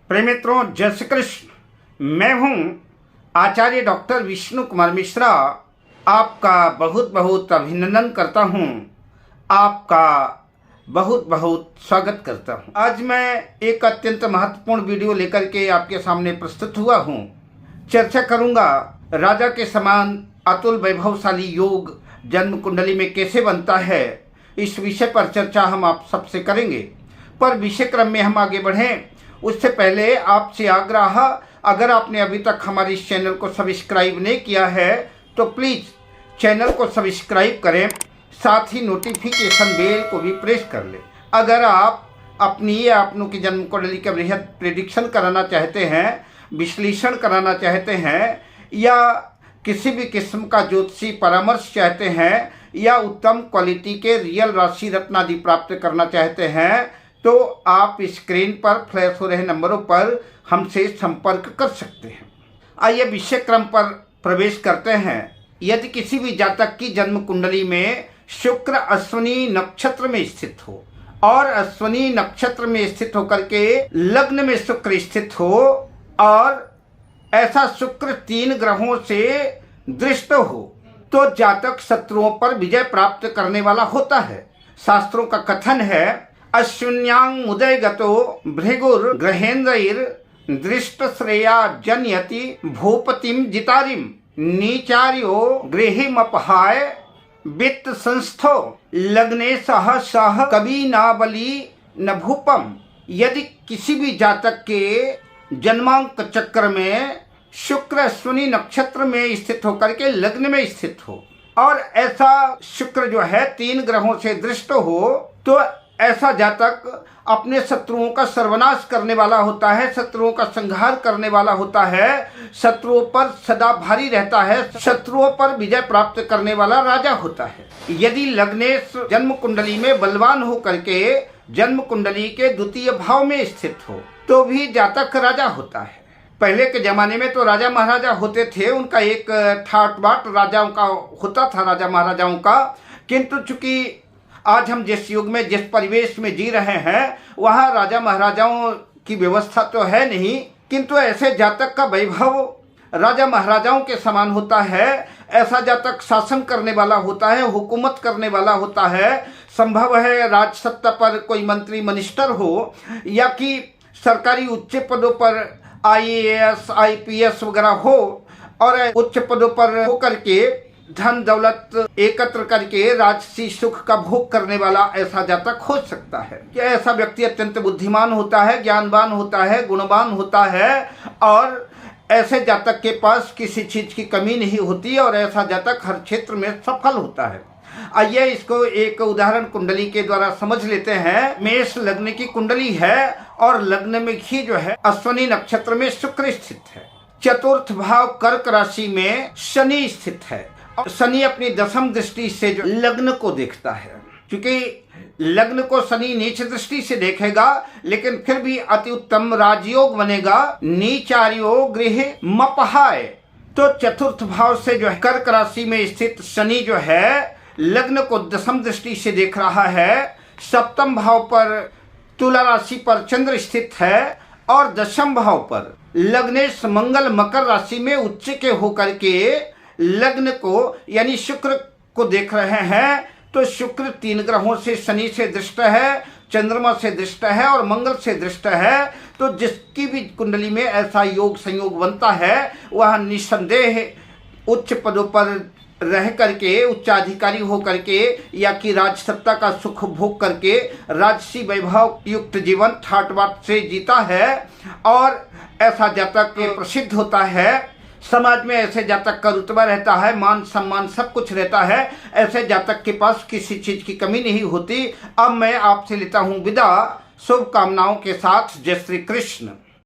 प्रिय मित्रों, जय श्री कृष्ण। मैं हूँ आचार्य डॉक्टर विष्णु कुमार मिश्रा। आपका बहुत बहुत अभिनंदन करता हूँ, आपका बहुत बहुत स्वागत करता हूँ। आज मैं एक अत्यंत महत्वपूर्ण वीडियो लेकर के आपके सामने प्रस्तुत हुआ हूँ। चर्चा करूँगा राजा के समान अतुल वैभवशाली योग जन्म कुंडली में कैसे बनता है। इस विषय पर चर्चा हम आप सबसे करेंगे, पर विषय क्रम में हम आगे बढ़ें उससे पहले आपसे आग्रह, अगर आपने अभी तक हमारे इस चैनल को सब्सक्राइब नहीं किया है तो प्लीज़ चैनल को सब्सक्राइब करें, साथ ही नोटिफिकेशन बेल को भी प्रेस कर लें। अगर आप अपनी या अपनों की जन्म कुंडली का बृहद प्रेडिक्शन कराना चाहते हैं, विश्लेषण कराना चाहते हैं, या किसी भी किस्म का ज्योतिषी परामर्श चाहते हैं, या उत्तम क्वालिटी के रियल राशि रत्न आदि प्राप्त करना चाहते हैं, तो आप स्क्रीन पर फ्लैश हो रहे नंबरों पर हमसे संपर्क कर सकते हैं। आइए विषय क्रम पर प्रवेश करते हैं। यदि किसी भी जातक की जन्म कुंडली में शुक्र अश्विनी नक्षत्र में स्थित हो और अश्विनी नक्षत्र में स्थित होकर के लग्न में शुक्र स्थित हो और ऐसा शुक्र 3 ग्रहों से दृष्ट हो, तो जातक शत्रुओं पर विजय प्राप्त करने वाला होता है। शास्त्रों का कथन है, अश्विन्यांग उदयगतो भृगुर ग्रहेन्द्रैर दृष्ट श्रेया जनयति भूपतिम जितारिम नीचार्यो गृहिमपहाय वित्त संस्थो लग्ने सह सह कभी नाबली न भूपम। यदि किसी भी जातक के जन्मांक चक्र में शुक्र अश्विनी नक्षत्र में स्थित होकर के लग्न में स्थित हो और ऐसा शुक्र जो है 3 ग्रहों से दृष्ट हो, तो ऐसा जातक अपने शत्रुओं का सर्वनाश करने वाला होता है, शत्रुओं का संहार करने वाला होता है, शत्रुओं पर सदा भारी रहता है, शत्रुओं पर विजय प्राप्त करने वाला राजा होता है। यदि लग्नेश जन्म कुंडली में बलवान हो करके जन्म कुंडली के द्वितीय भाव में स्थित हो तो भी जातक राजा होता है। पहले के जमाने में तो राजा महाराजा होते थे, उनका एक ठाट बाट राजाओं का होता था, राजा महाराजाओं का। किंतु चूंकि आज हम जिस युग में जिस परिवेश में जी रहे हैं वहाँ राजा महाराजाओं की व्यवस्था तो है नहीं, किंतु ऐसे जातक का वैभव राजा महाराजाओं के समान होता है। ऐसा जातक शासन करने वाला होता है, हुकूमत करने वाला होता है। संभव है राज सत्ता पर कोई मंत्री मिनिस्टर हो, या कि सरकारी उच्च पदों पर IAS IPS वगैरह हो और उच्च पदों पर होकर के धन दौलत एकत्र करके राजसी सुख का भोग करने वाला ऐसा जातक हो सकता है। कि ऐसा व्यक्ति अत्यंत बुद्धिमान होता है, ज्ञानवान होता है, गुणवान होता है और ऐसे जातक के पास किसी चीज की कमी नहीं होती और ऐसा जातक हर क्षेत्र में सफल होता है। आइए इसको एक उदाहरण कुंडली के द्वारा समझ लेते हैं। मेष लग्न की कुंडली है और लग्न में ही जो है अश्विनी नक्षत्र में शुक्र स्थित है। चतुर्थ भाव कर्क राशि में शनि स्थित है और शनि अपनी दशम दृष्टि से जो लग्न को देखता है, क्योंकि लग्न को शनि नीच दृष्टि से देखेगा, लेकिन फिर भी अति उत्तम राजयोग बनेगा। नीचार्यो गृह मपहाय, तो चतुर्थ भाव से जो है कर्क राशि में स्थित शनि जो है लग्न को दशम दृष्टि से देख रहा है। सप्तम भाव पर तुला राशि पर चंद्र स्थित है और दशम भाव पर लग्नेश मंगल मकर राशि में उच्च के होकर के लग्न को यानी शुक्र को देख रहे हैं। तो शुक्र 3 ग्रहों से शनि से दृष्ट है, चंद्रमा से दृष्ट है और मंगल से दृष्ट है। तो जिसकी भी कुंडली में ऐसा योग संयोग बनता है वह निस्संदेह उच्च पदों पर रह करके, उच्चाधिकारी हो करके, या कि राज सत्ता का सुख भोग करके राजसी वैभव युक्त जीवन ठाट बाट से जीता है और ऐसा जातक प्रसिद्ध होता है। समाज में ऐसे जातक का रुतबा रहता है, मान सम्मान सब कुछ रहता है। ऐसे जातक के पास किसी चीज की कमी नहीं होती। अब मैं आपसे लेता हूँ विदा, शुभकामनाओं के साथ। जय श्री कृष्ण।